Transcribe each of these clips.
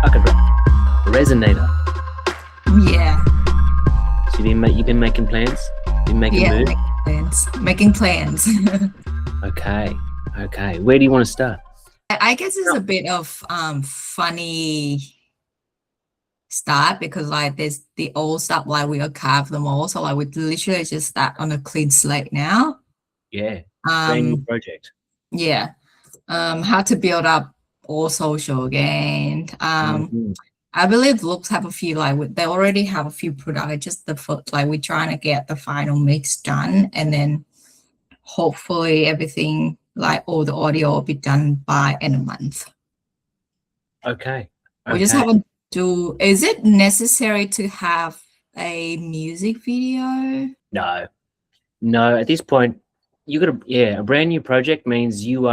Okay, resonator. Yeah. So you've been making plans? Been making moves? Making plans. Okay. Where do you want to start? I guess it's a bit of funny start because like there's the old stuff like we archive them all. So like we literally just start on a clean slate now. Yeah. Brand new project. Yeah. How to build up all social again. I believe looks have a few they already have a few products. Just we're trying to get the final mix done, and then hopefully everything like all the audio will be done by end of month. Okay. We just haven't is it necessary to have a music video? No. At this point, a brand new project means you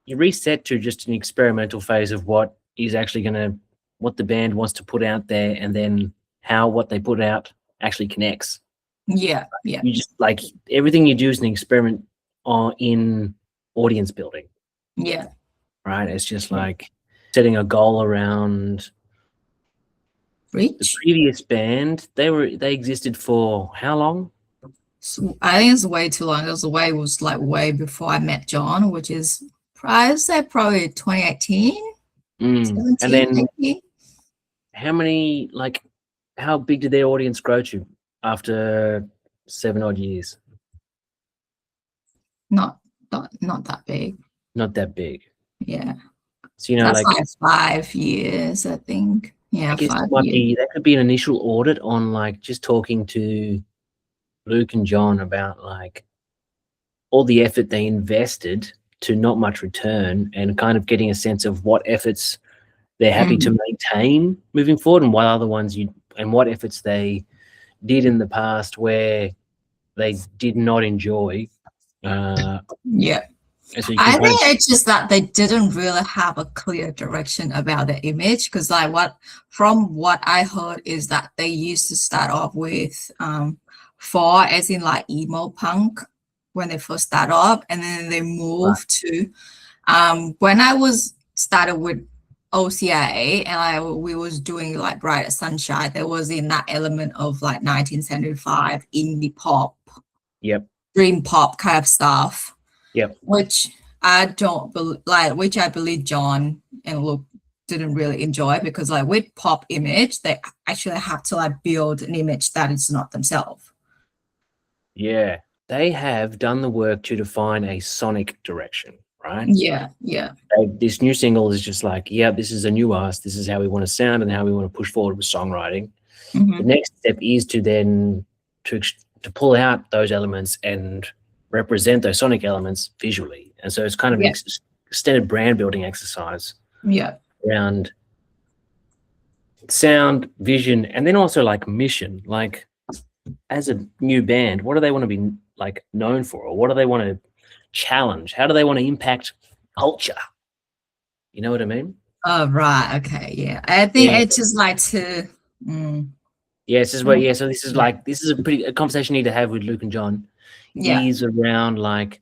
reset to just an experimental phase of what the band wants to put out there, and then how what they put out actually connects. Yeah. You just like everything you do is an experiment in audience building. Yeah. Right. It's just like setting a goal around Reach. The previous band. They existed for how long? So I think it's way too long. It was way before I met John, which is I'd say probably 2018. 17, and then 18. how big did their audience grow to after 7 odd years? Not that big. Not that big. Yeah. So that's like 5 years, I think. Yeah, I guess 5 years. That could be an initial audit on like just talking to Luke and John about like all the effort they invested to not much return, and kind of getting a sense of what efforts they're happy to maintain moving forward, and what other ones what efforts they did in the past where they did not enjoy. Yeah. I think it's just that they didn't really have a clear direction about the image, because from what I heard is that they used to start off with for as in like emo punk when they first started off, and then they moved to when I started with OCA and we was doing like Bright Sunshine, there was in that element of like 1975 indie pop, dream pop kind of stuff. Yep. Which I believe John and Luke didn't really enjoy, because like with pop image, they actually have to like build an image that is not themselves. Yeah. They have done the work to define a sonic direction, right? Yeah. This new single is just like, this is a new us. This is how we want to sound and how we want to push forward with songwriting. The next step is to then to pull out those elements and represent those sonic elements visually. And so it's kind of an extended brand building exercise around sound, vision, and then also like mission. Like as a new band, what do they want to be like known for, or what do they want to challenge? How do they want to impact culture? You know what I mean? Oh, right. Okay. Yeah. I think it's just like to this is where so this is like this is a conversation you need to have with Luke and John. Is around like,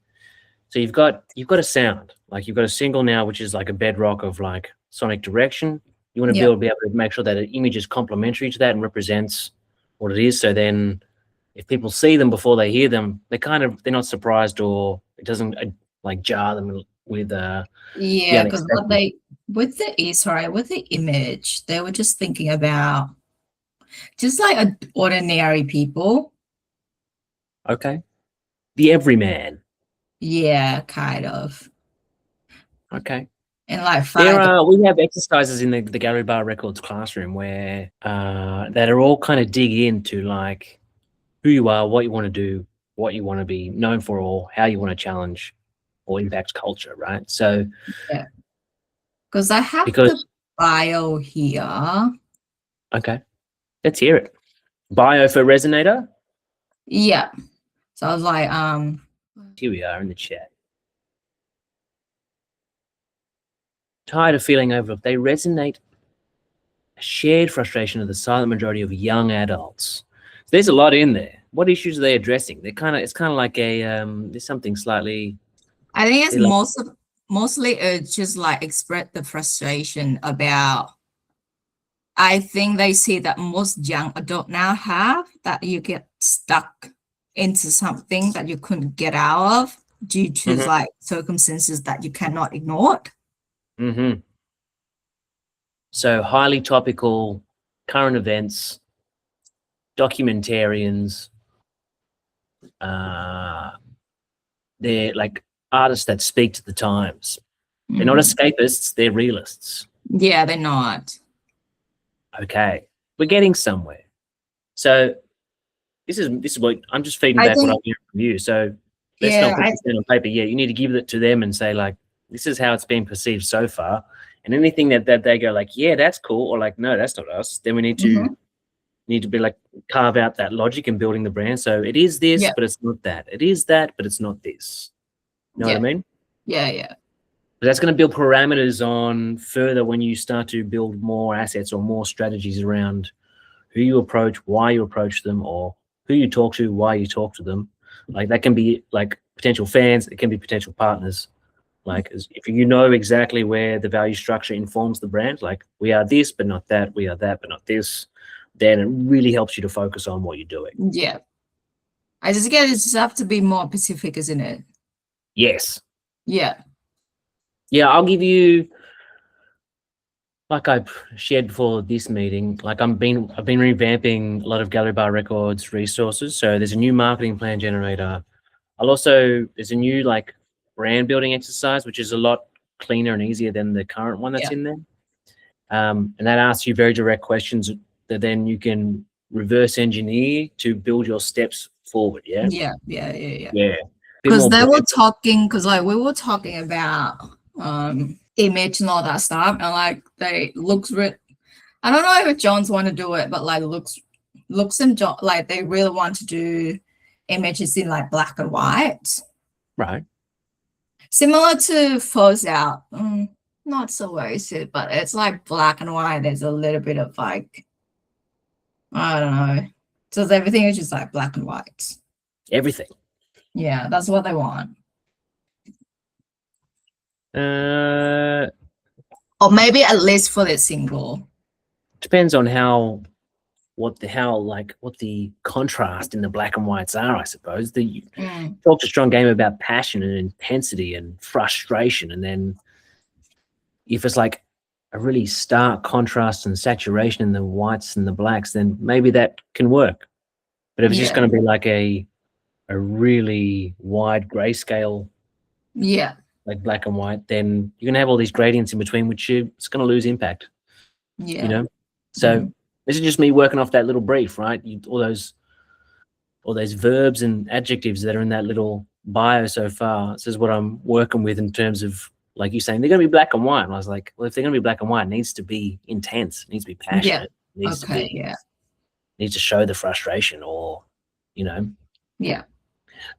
so you've got a sound, like you've got a single now which is like a bedrock of like sonic direction. You want to be able to make sure that an image is complementary to that and represents what it is, so then if people see them before they hear them, they're not surprised, or it doesn't like jar them with because with the image, they were just thinking about just like ordinary people. Okay. The everyman. Yeah, kind of. Okay. And like we have exercises in the Gallery Bar Records classroom where that are all kind of dig into like who you are, what you want to do, what you want to be known for, or how you want to challenge or impact culture, right? So because I have the bio here. Okay. Let's hear it. Bio for Resonator? Yeah. So I was like, here we are in the chat. Tired of feeling overlooked. They resonate a shared frustration of the silent majority of young adults. There's a lot in there. What issues are they addressing? It's kind of like there's something slightly. I think it's mostly just like express the frustration about I think they see that most young adult now have that you get stuck into something that you couldn't get out of due to like circumstances that you cannot ignore. So highly topical, current events, documentarians, they're like artists that speak to the times. They're not escapists, they're realists. Yeah, they're not. Okay, we're getting somewhere. So this is what I'm just feeding back what I'm hearing from you. So let's not put this down on paper yet. You need to give it to them and say, like, this is how it's been perceived so far. And anything that they go like, yeah, that's cool, or like, no, that's not us, then we need to be like carve out that logic in building the brand. So it is this, but it's not that. It is that, but it's not this. You know what I mean? Yeah. But that's going to build parameters on further when you start to build more assets or more strategies around who you approach, why you approach them, or who you talk to, why you talk to them. Like that can be like potential fans, it can be potential partners. Like if you know exactly where the value structure informs the brand, like we are this but not that, we are that but not this, then it really helps you to focus on what you're doing. Yeah. I just just have to be more specific, isn't it? Yes. Yeah. Yeah, I'll give you, like I shared before this meeting, like I've been revamping a lot of Gallery Bar Records resources. So there's a new marketing plan generator. There's a new like brand building exercise, which is a lot cleaner and easier than the current one that's in there. And that asks you very direct questions that then you can reverse engineer to build your steps forward. Yeah. Because they were talking, like we were talking about image and all that stuff, and like they looks I don't know if John's want to do it, but like looks and John, like they really want to do images in like black and white, right? Similar to Force Out, not so racist, but it's like black and white. There's a little bit of like, I don't know, so everything is just like black and white. Everything. Yeah, that's what they want. Or maybe at least for the single. Depends on what the contrast in the black and whites are, I suppose. Talked a strong game about passion and intensity and frustration, and then if it's like a really stark contrast and saturation in the whites and the blacks, then maybe that can work. But if it's just going to be like a really wide grayscale, like black and white, then you're going to have all these gradients in between, which it's going to lose impact. You know, so this is just me working off that little brief, right? All those verbs and adjectives that are in that little bio so far. This is what I'm working with in terms of, like you saying, they're going to be black and white. And I was like, well, if they're going to be black and white, it needs to be intense. It needs to be passionate. Needs to show the frustration, or, you know. Yeah.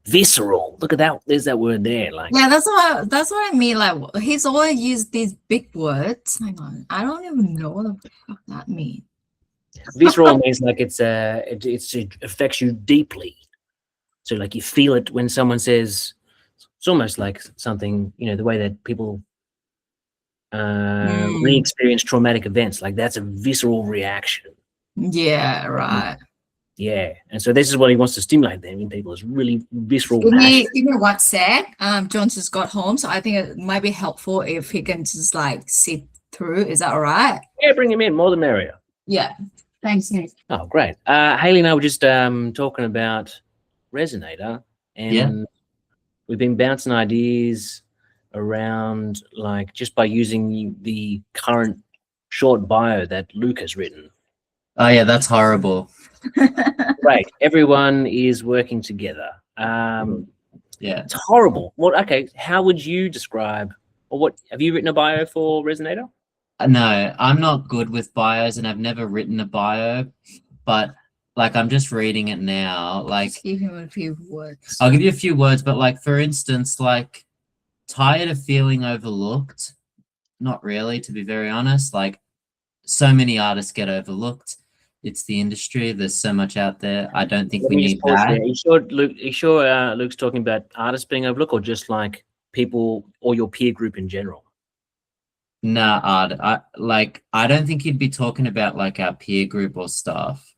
Visceral. Look at that. There's that word there. Like, yeah, that's what I mean. Like, he's always used these big words. Hang on, I don't even know what the fuck that means. Visceral means like it affects you deeply. So like you feel it when someone says. It's almost like something, you know, the way that people re-experience traumatic events. Like that's a visceral reaction. Yeah, right. Yeah, and so this is what he wants to stimulate them in people, is really visceral passion. Give me one sec. John just got home, so I think it might be helpful if he can just like sit through. Is that all right? Yeah, bring him in. More the merrier. Yeah. Thanks, Nic. Oh, great. Hayley and I were just talking about Resonator, and we've been bouncing ideas around, like, just by using the current short bio that Luke has written. Oh, yeah, that's horrible. Right, everyone is working together. It's horrible. Okay, how would you describe, or what have you written a bio for Resonator? No, I'm not good with bios, and I've never written a bio, but like I'm just reading it now. Like, give him a few words. I'll give you a few words, but like, for instance, like, tired of feeling overlooked. Not really, to be very honest. Like, so many artists get overlooked. It's the industry. There's so much out there. I don't think we need that. Are you sure Luke's talking about artists being overlooked, or just like people or your peer group in general? Nah, I don't think he'd be talking about like our peer group or stuff.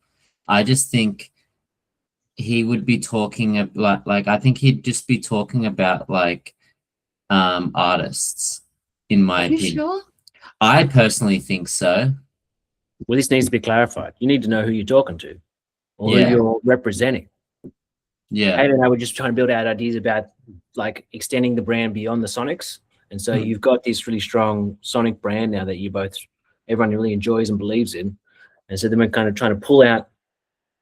I just think he would be talking about I think he'd just be talking about like artists, in my Are you opinion. sure? I personally think so. Well, this needs to be clarified. You need to know who you're talking to or who Yeah. you're representing. Yeah. Hayley and I were just trying to build out ideas about like extending the brand beyond the Sonics. And so you've got this really strong Sonic brand now that everyone really enjoys and believes in. And so then we're kind of trying to pull out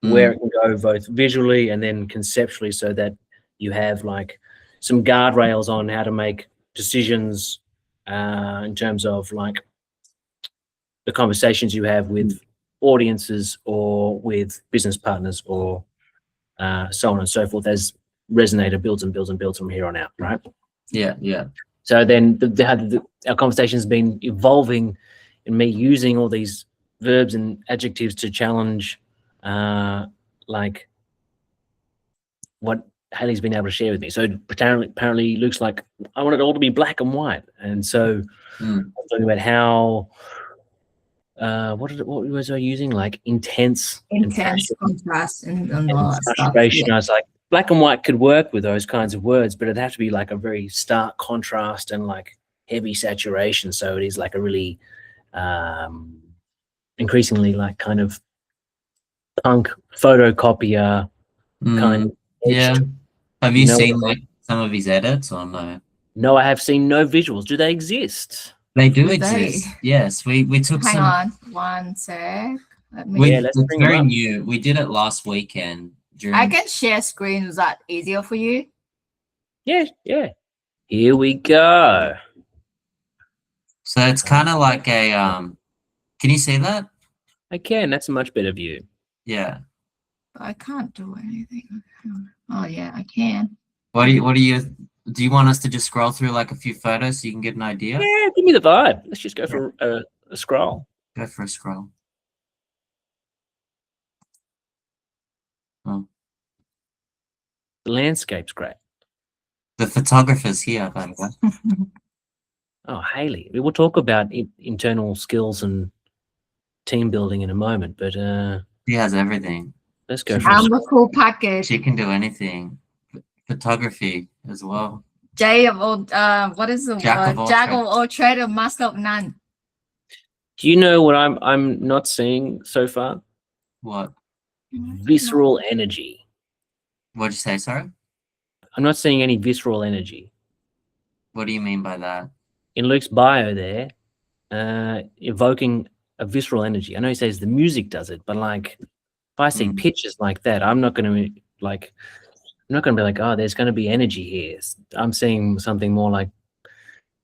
where it can go both visually and then conceptually, so that you have like some guardrails on how to make decisions in terms of like the conversations you have with audiences or with business partners or so on and so forth, as Resonator builds and builds and builds from here on out, right? Yeah, yeah. So then our conversation has been evolving in me using all these verbs and adjectives to challenge like what Hayley's been able to share with me. So apparently Luke's like, I want it all to be black and white. And so I'm talking about how what was I using? Like intense contrast and all that frustration. stuff. Yeah. I was like, black and white could work with those kinds of words, but it'd have to be like a very stark contrast and like heavy saturation. So it is like a really increasingly like kind of punk photocopier kind of yeah. Have you seen like some of his edits or no? No, I have seen no visuals. Do they exist? They do exist. Yes, we took Hang some. on, one sec. It's very new. We did it last weekend. I can share screen. Is that easier for you? Yeah, yeah. Here we go. So it's kind of like a can you see that? I can. That's a much better view. Yeah. I can't do anything. Oh yeah, I can. Do you want us to just scroll through like a few photos so you can get an idea? Yeah, give me the vibe. Let's just go for a scroll. Go for a scroll. Oh. The landscape's great. The photographer's here, by the way. Oh, Hayley. We will talk about internal skills and team building in a moment, but she has everything. Let's go. I'm the cool package. She can do anything. Photography as well. J of all, what is the word? Jack of all trade, master of none. Do you know what I'm not seeing so far? What? Visceral energy. What'd you say, sorry? I'm not seeing any visceral energy. What do you mean by that? In Luke's bio there, evoking a visceral energy. I know he says the music does it, but like if I see pictures like that, I'm not going to be like, oh, there's going to be energy here. I'm seeing something more like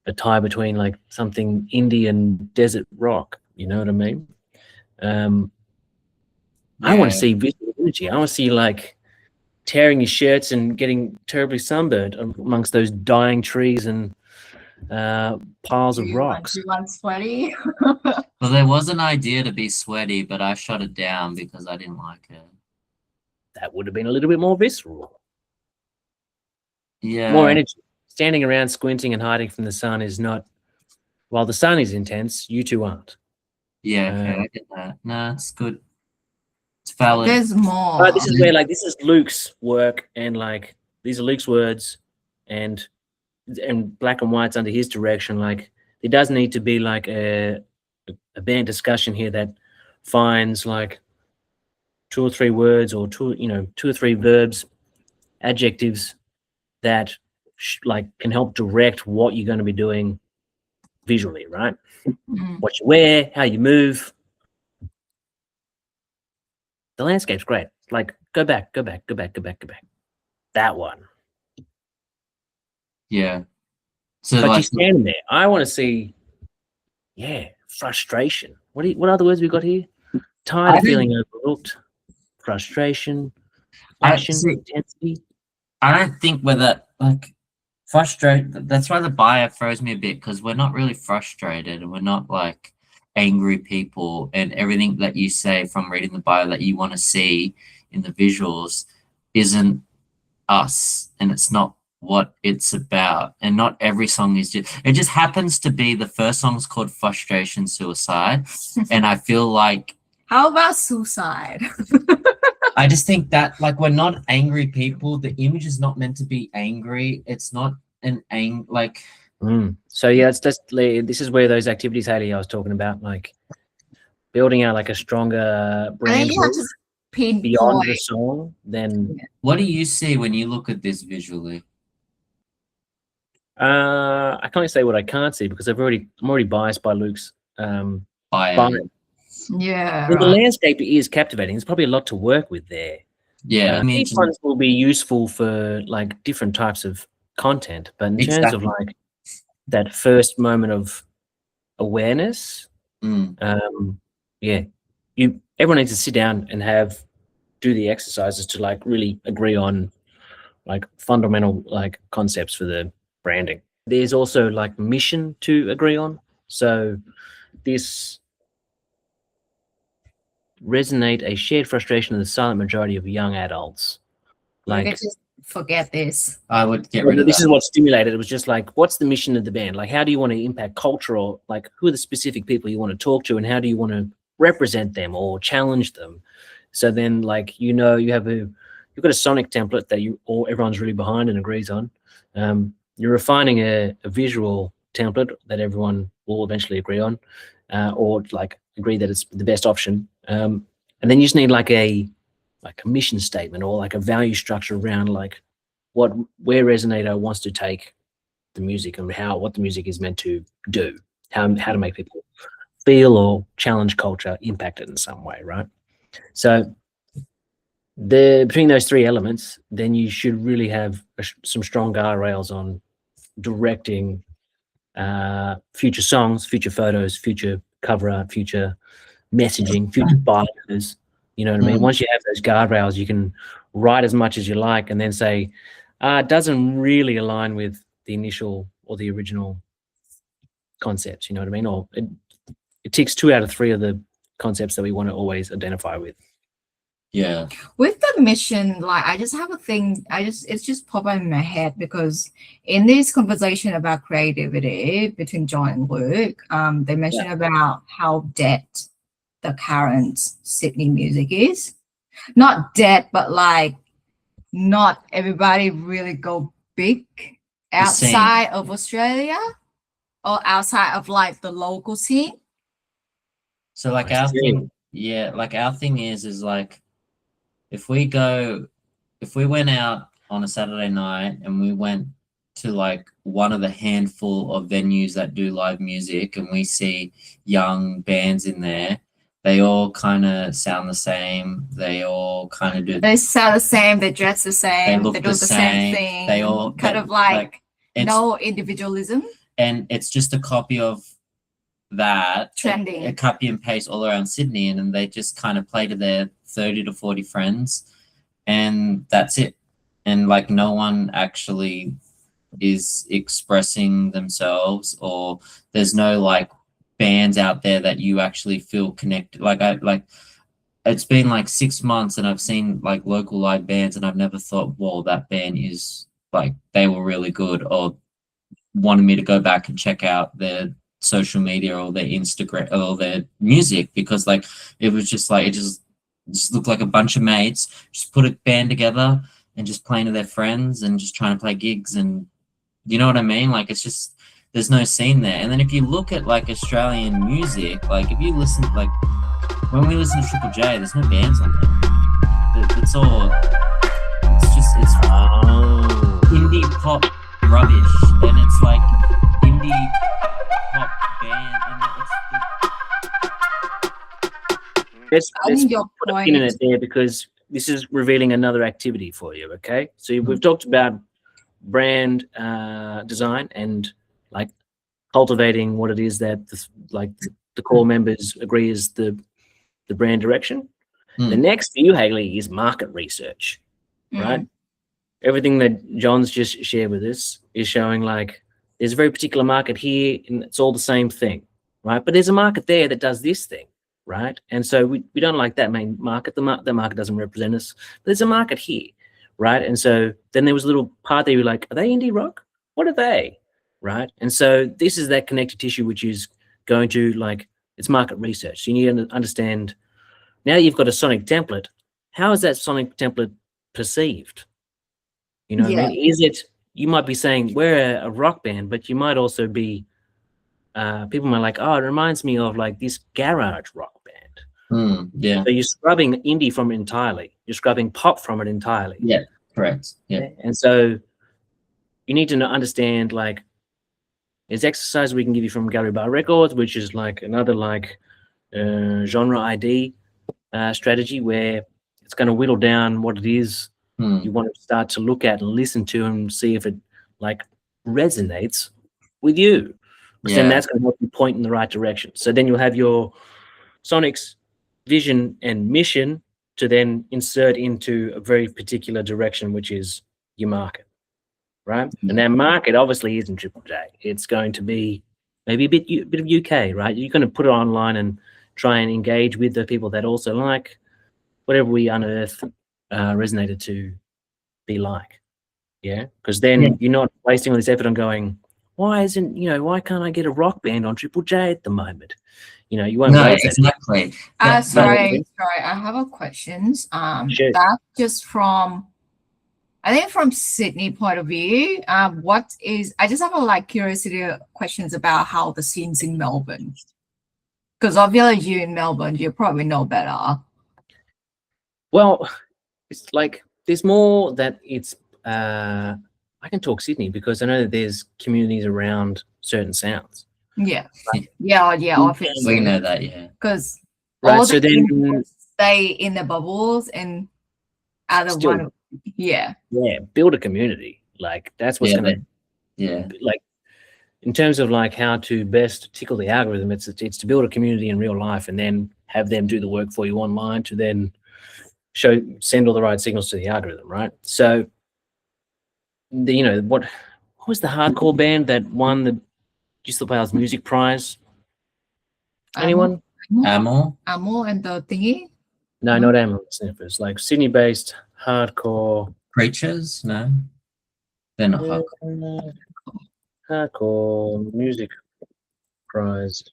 a tie between like something indie and desert rock. You know what I mean? I want to see visual energy. I want to see like tearing your shirts and getting terribly sunburned amongst those dying trees and piles of rocks. You want sweaty? Well, there was an idea to be sweaty, but I shut it down because I didn't like it. That would have been a little bit more visceral. Yeah. More energy. Standing around squinting and hiding from the sun is not, while the sun is intense, you two aren't. Yeah, okay, I get that. No, it's good. It's valid. There's more. But this is where like this is Luke's work, and like these are Luke's words, and black and white's under his direction. Like there does need to be like a band discussion here that finds like 2 or 3 words or 2 or 3 verbs, adjectives that like can help direct what you're going to be doing visually, right? What you wear, how you move. The landscape's great. Like go back. That one. Yeah. So but like, you're standing there. I want to see, frustration. What other words we got here? Tired of feeling overlooked, frustration, passion, intensity. I don't think we're that like frustrated. That's why the bio throws me a bit, because we're not really frustrated and we're not like angry people, and everything that you say from reading the bio that you want to see in the visuals isn't us, and it's not what it's about, and not every song is just, it just happens to be the first song's called Frustration Suicide, and I feel like, how about suicide? I just think that, like, we're not angry people. The image is not meant to be angry. It's not an like. So yeah, this is where those activities, Hayley, I was talking about, like building out like a stronger brand beyond the song. Then what do you see when you look at this visually? I can't say what I can't see because I'm already biased by Luke's yeah, the landscape is captivating. There's probably a lot to work with there. Yeah, these ones will be useful for like different types of content, but in terms of like that first moment of awareness, yeah, everyone needs to sit down and do the exercises to like really agree on like fundamental like concepts for the branding. There's also like mission to agree on. So this resonate a shared frustration of the silent majority of young adults. Like, you could just forget this. I would get rid of this. Is what stimulated. It was just like, what's the mission of the band? Like, how do you want to impact culture, or like who are the specific people you want to talk to, and how do you want to represent them or challenge them? So then, like, you've got a sonic template that everyone's really behind and agrees on. You're refining a visual template that everyone will eventually agree on, or like agree that it's the best option. And then you just need like a mission statement or like a value structure around like where Resonator wants to take the music and what the music is meant to do, how to make people feel or challenge culture, impact it in some way, right? So between those three elements, then you should really have some strong guardrails on directing future songs, future photos, future cover art, future messaging, future bios. You know what I mean? Once you have those guardrails, you can write as much as you like and then say, it doesn't really align with the initial or the original concepts, you know what I mean? Or it ticks 2 out of 3 of the concepts that we want to always identify with. Yeah. With the mission, like I just have a thing, it's just popped in my head because in this conversation about creativity between John and Luke, they mentioned about how dead the current Sydney music is. Not dead, but like not everybody really go big outside of Australia or outside of like the local scene. So like our thing is like if we went out on a Saturday night and we went to like one of the handful of venues that do live music and we see young bands in there, they all kind of sound the same. They all kind of do. They sound the same. They dress the same. They do the same thing. They all kind of like no individualism. And it's just a copy of that. Trending. A copy and paste all around Sydney, and then they just kind of play to their 30 to 40 friends, and that's it. And like no one actually is expressing themselves, or there's no like bands out there that you actually feel connected. It's been like 6 months and I've seen like local live bands and I've never thought, whoa, that band is like, they were really good, or wanted me to go back and check out their social media or their Instagram or their music, because like it was just like it just looked like a bunch of mates just put a band together and just playing to their friends and just trying to play gigs, and you know what I mean? Like it's just there's no scene there. And then if you look at like Australian music, like if you listen, like when we listen to Triple J, there's no bands on there. It's all it's indie pop rubbish, and it's like indie pop band, and let's put a pin in it there, because this is revealing another activity for you. Okay, so we've talked about brand design and like cultivating what it is that the core members agree is the brand direction. The next for you, Hayley, is market research, right? Everything that John's just shared with us is showing like there's a very particular market here and it's all the same thing, right? But there's a market there that does this thing, right? And so we don't like that main market. The market doesn't represent us. But there's a market here, right? And so then there was a little part there, you're like, are they indie rock? What are they, right? And so this is that connective tissue, which is going to like, it's market research. So you need to understand, now you've got a sonic template, how is that sonic template perceived? You know what I mean? Is it, you might be saying we're a rock band, but you might also be, people might like, oh, it reminds me of like this garage rock band. Yeah. So you're scrubbing indie from it entirely. You're scrubbing pop from it entirely. Yeah, correct. Yeah. And so you need to understand, like, there's exercise we can give you from Gallery Bar Records, which is like another like genre ID strategy where it's going to whittle down what it is you want to start to look at and listen to and see if it like resonates with you. Because then that's going to help you point in the right direction. So then you'll have your Sonic's vision and mission to then insert into a very particular direction, which is your market, right? And that market obviously isn't Triple J. It's going to be maybe a bit of UK, right? You're going to put it online and try and engage with the people that also like whatever we unearth resonated to be like, because then you're not wasting all this effort on going, why can't I get a rock band on Triple J at the moment? You know, you won't. No, exactly. Sorry, I have a question. Sure. That's just from, I think from Sydney point of view. I just have a like curiosity questions about how the scenes in Melbourne, because obviously you in Melbourne, you probably know better. Well, it's like there's more that it's. I can talk Sydney because I know that there's communities around certain sounds. Yeah, obviously. We know that, because right. all So the then stay in the bubbles and other one. Build a community. Like that's what's gonna. Like in terms of like how to best tickle the algorithm, it's to build a community in real life and then have them do the work for you online to then send all the right signals to the algorithm, right? So what was the hardcore band that won the New South Wales Music Prize? Anyone? Amor and the thingy? No, not Amor Sniffers. Like Sydney-based hardcore. Preachers? No, they're not hardcore. Hardcore Music Prize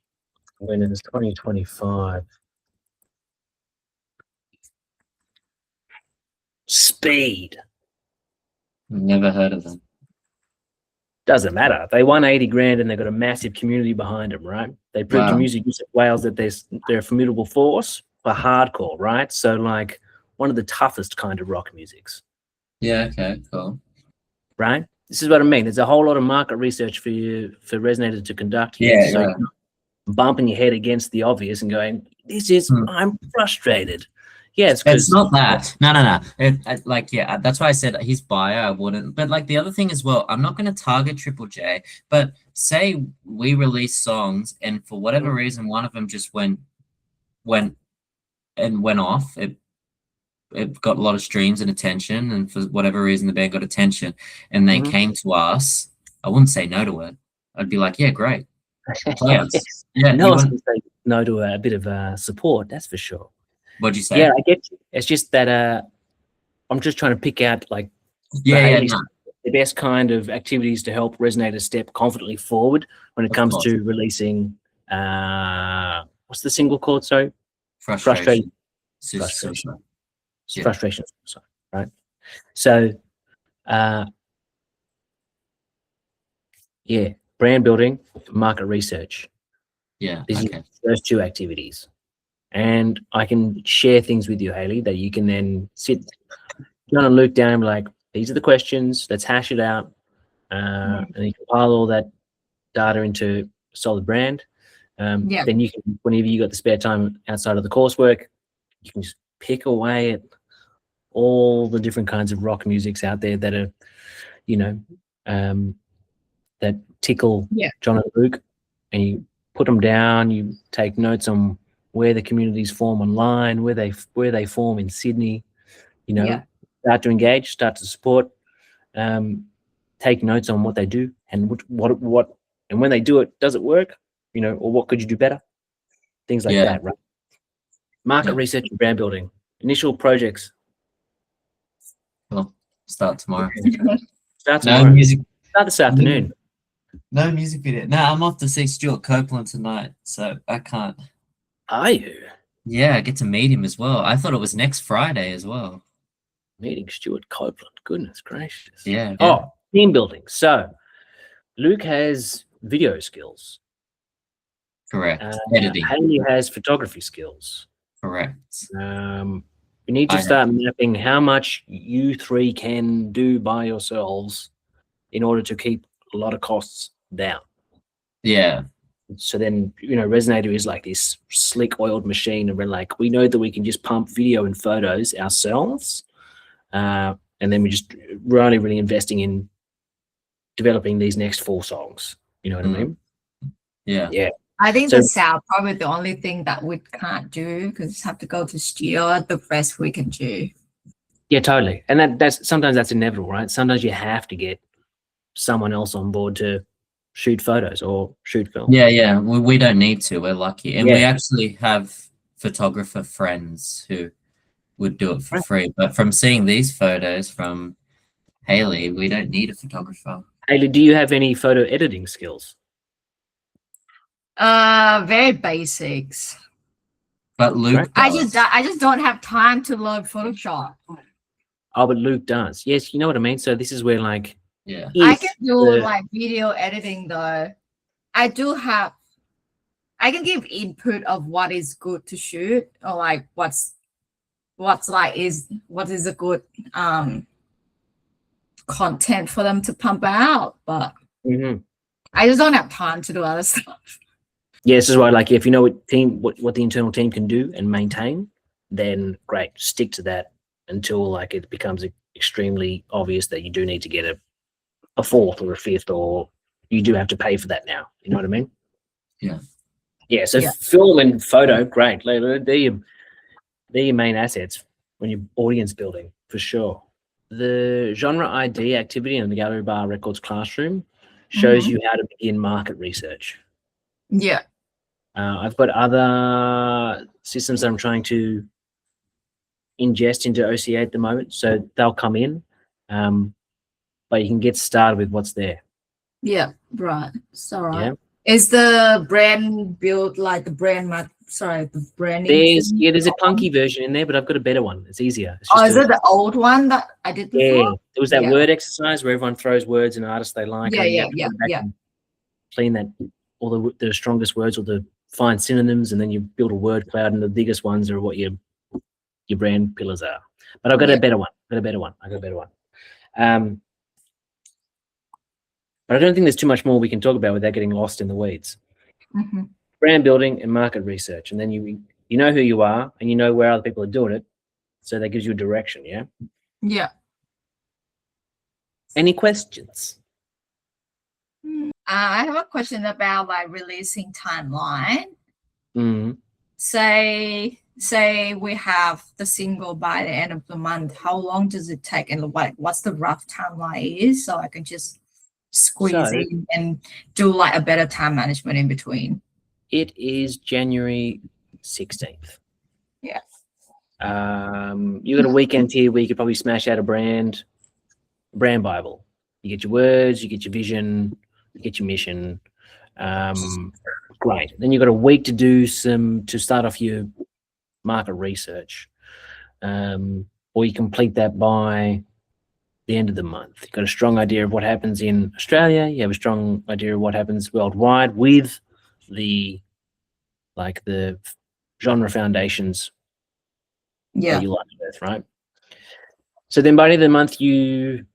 winners 2025. Speed. Never heard of them. Doesn't matter. They won 80 grand and they've got a massive community behind them, right? They proved to Music New South Wales that they're a formidable force for hardcore, right? So like one of the toughest kind of rock musics. Yeah, okay, cool. Right? This is what I mean. There's a whole lot of market research for Resonator to conduct here. Yeah, so you're bumping your head against the obvious and going, I'm frustrated. Yeah, it's not that. No. That's why I said his bio, I wouldn't. But like the other thing as well, I'm not going to target Triple J, but say we release songs and for whatever reason, one of them just went off. It got a lot of streams and attention, and for whatever reason, the band got attention, and they came to us. I wouldn't say no to it. I'd be like, yeah, great. Yeah, no one's going to say no to a bit of support. That's for sure. What'd you say? Yeah, I get you. It's just that I'm just trying to pick out like the best kind of activities to help Resonator step confidently forward when it comes to releasing. What's the single called? Sorry, frustration. Frustration. Sorry, right. So, brand building, market research. Yeah, these are those two activities. And I can share things with you, Hayley, that you can then sit John and Luke down and be like, these are the questions, let's hash it out. And you compile all that data into a solid brand. Then you can, whenever you got the spare time outside of the coursework, you can just pick away at all the different kinds of rock musics out there that are, that tickle John and Luke, and you put them down, you take notes on where the communities form online, where they form in Sydney, start to engage, start to support, take notes on what they do and what and when they do it, does it work? Or what could you do better? Things like that, right? Market research and brand building, initial projects. Cool. Start tomorrow. Start No tomorrow. music. Start this afternoon. No music video. No, I'm off to see Stuart Copeland tonight, so I can't. Are you? Yeah, I get to meet him as well. I thought it was next Friday as well. Meeting Stuart Copeland. Goodness gracious. Yeah. Oh, team building. So Luke has video skills. Correct. Editing. Hayley has photography skills. Correct. We need to start mapping how much you three can do by yourselves in order to keep a lot of costs down. Yeah. So then, Resonator is like this slick oiled machine, and we're like, we know that we can just pump video and photos ourselves. And then we're only really investing in developing these next 4 songs. You know what I mean? Yeah. Yeah. I think the sound probably the only thing that we can't do because have to go to studio. The rest we can do. Yeah, totally. And that's sometimes that's inevitable, right? Sometimes you have to get someone else on board to shoot photos or shoot film. Yeah. We don't need to. We're lucky, and we actually have photographer friends who would do it for free. But from seeing these photos from Hayley, we don't need a photographer. Hayley, do you have any photo editing skills? Very basics. But Luke does. I just don't have time to learn Photoshop. Oh, but Luke does. Yes, you know what I mean? So this is where I can do like video editing though. I can give input of what is good to shoot or like what is a good content for them to pump out, but I just don't have time to do other stuff. Yeah, this is why, like, if you know what the internal team can do and maintain, then great, stick to that until like it becomes extremely obvious that you do need to get a 4th or a 5th, or you do have to pay for that now. You know what I mean? Yeah. So film and photo, great. They're your main assets when you're audience building for sure. The genre ID activity in the Gallery Bar Records classroom shows you how to begin market research. Yeah. I've got other systems that I'm trying to ingest into OCA at the moment, so they'll come in, but you can get started with what's there. Yeah, right. It's all right. Yeah. Is the brand built like the branding? There's a clunky version in there, but I've got a better one. It's easier. Is it the old one that I did before? Yeah, there was that word exercise where everyone throws words and artists they like. Yeah. Clean that, all the strongest words or the find synonyms, and then you build a word cloud, and the biggest ones are what your brand pillars are. But I've got a better one. I got a better one. But I don't think there's too much more we can talk about without getting lost in the weeds. Brand building and market research, and then you know who you are and you know where other people are doing it, so that gives you a direction. Yeah. Any questions? I have a question about like releasing timeline. Say we have the single by the end of the month. How long does it take, and what's the rough timeline is, so I can just squeeze in and do like a better time management in between? It is January 16th. Yeah. You got a weekend here where you could probably smash out a brand Bible. You get your words, you get your vision, you get your mission. Great. Then you've got a week to start off your market research. Or you complete that by the end of the month. You've got a strong idea of what happens in Australia. You have a strong idea of what happens worldwide with the genre foundations that you like with, right? So then by the end of the month, if you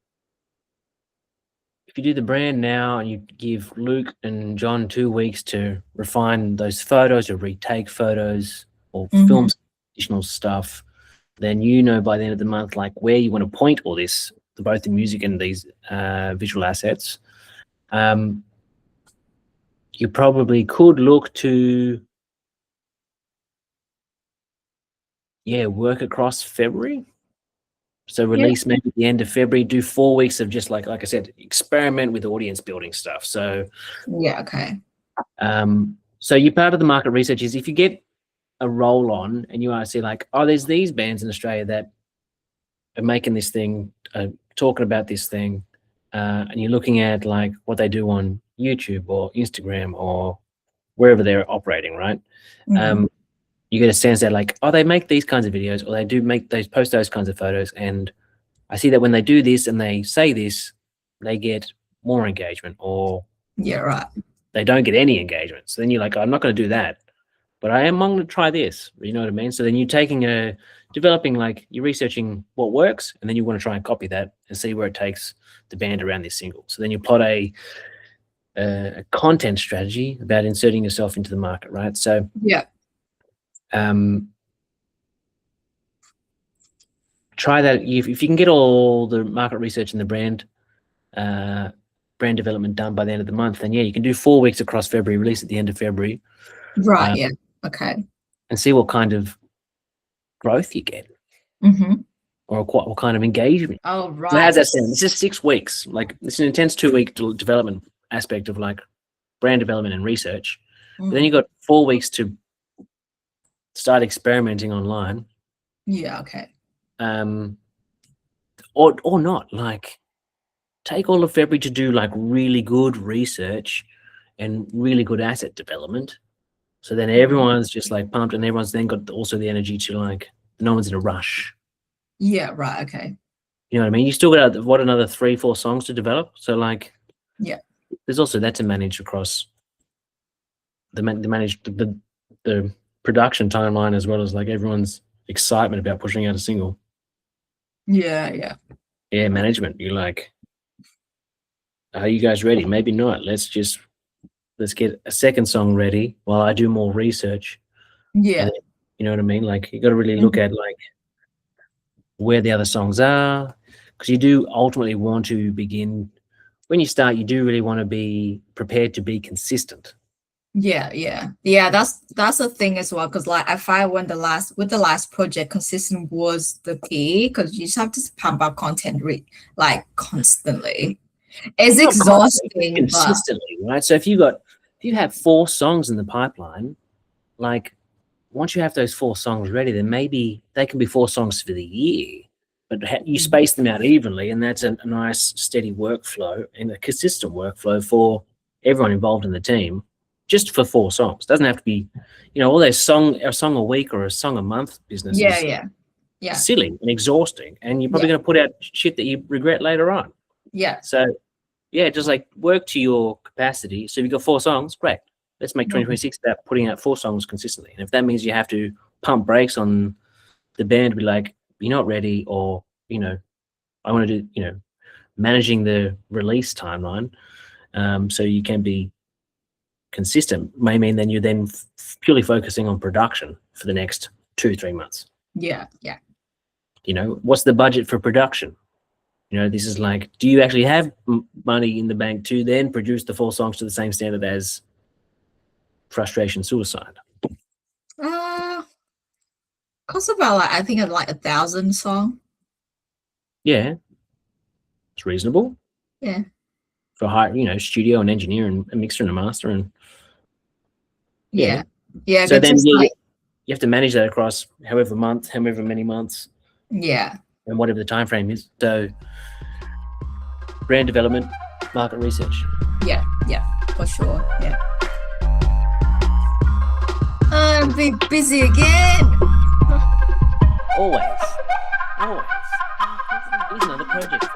do the brand now and you give Luke and John 2 weeks to refine those photos or retake photos or film additional stuff, then you know by the end of the month like where you want to point all this, both the music and these visual assets. You probably could look to work across February. So release maybe at the end of February, do 4 weeks of just like I said, experiment with audience building stuff. So so you part of the market research is if you get a roll on and you see like, oh, there's these bands in Australia that are making this thing talking about this thing, and you're looking at like what they do on YouTube or Instagram or wherever they're operating, right? You get a sense that like, oh, they make these kinds of videos, or they post those kinds of photos, and I see that when they do this and they say this, they get more engagement, or they don't get any engagement. So then you're like, I'm not going to do that, but I'm going to try this. You know what I mean? So then you're developing, like you're researching what works, and then you want to try and copy that and see where it takes the band around this single. So then you plot a content strategy about inserting yourself into the market, right? So try that. If you can get all the market research and the brand development done by the end of the month, then you can do 4 weeks across February, release at the end of February, okay, and see what kind of growth you get, or what kind of engagement. Oh, right. So how's that sound? This is 6 weeks. Like, it's an intense 2-week development aspect of like brand development and research. But then you got 4 weeks to start experimenting online. Okay. Or not. Like, take all of February to do like really good research and really good asset development. So then everyone's just like pumped, and everyone's then got also the energy to like, no one's in a rush. Yeah, right. Okay. You know what I mean? You still got another 3-4 songs to develop. So like, there's also that to manage across the production timeline, as well as like everyone's excitement about pushing out a single. Yeah, management. You're like, are you guys ready? Maybe not. Let's get a second song ready while I do more research. You know what I mean? Like, you got to really look at like where the other songs are, because you do ultimately want to begin, when you start, you do really want to be prepared to be consistent. That's the thing as well, because like I find with the last project, consistent was the key, because you just have to pump out content like constantly. It's exhausting consistently, right? So if you have 4 songs in the pipeline, like once you have those 4 songs ready, then maybe they can be 4 songs for the year, but you space them out evenly, and that's a nice steady workflow and a consistent workflow for everyone involved in the team, just for 4 songs. Doesn't have to be, all those a song a week or a song a month business. Silly and exhausting, and you're probably going to put out shit that you regret later on. So just like work to your capacity. So if you've got 4 songs, great. Let's make 2026 about putting out 4 songs consistently. And if that means you have to pump brakes on the band, be like, you're not ready, or I want to do managing the release timeline, so you can be consistent, may mean then you're then purely focusing on production for the next 2-3 months. What's the budget for production? This is like, do you actually have money in the bank to then produce the 4 songs to the same standard as Frustration Suicide? Costs about I think like 1,000 song. It's reasonable. For high, studio and engineer and a mixer and a master and So then you have to manage that across however many months. And whatever the time frame is. So brand development, market research. For sure. I'm being busy again. Always. Here's another project.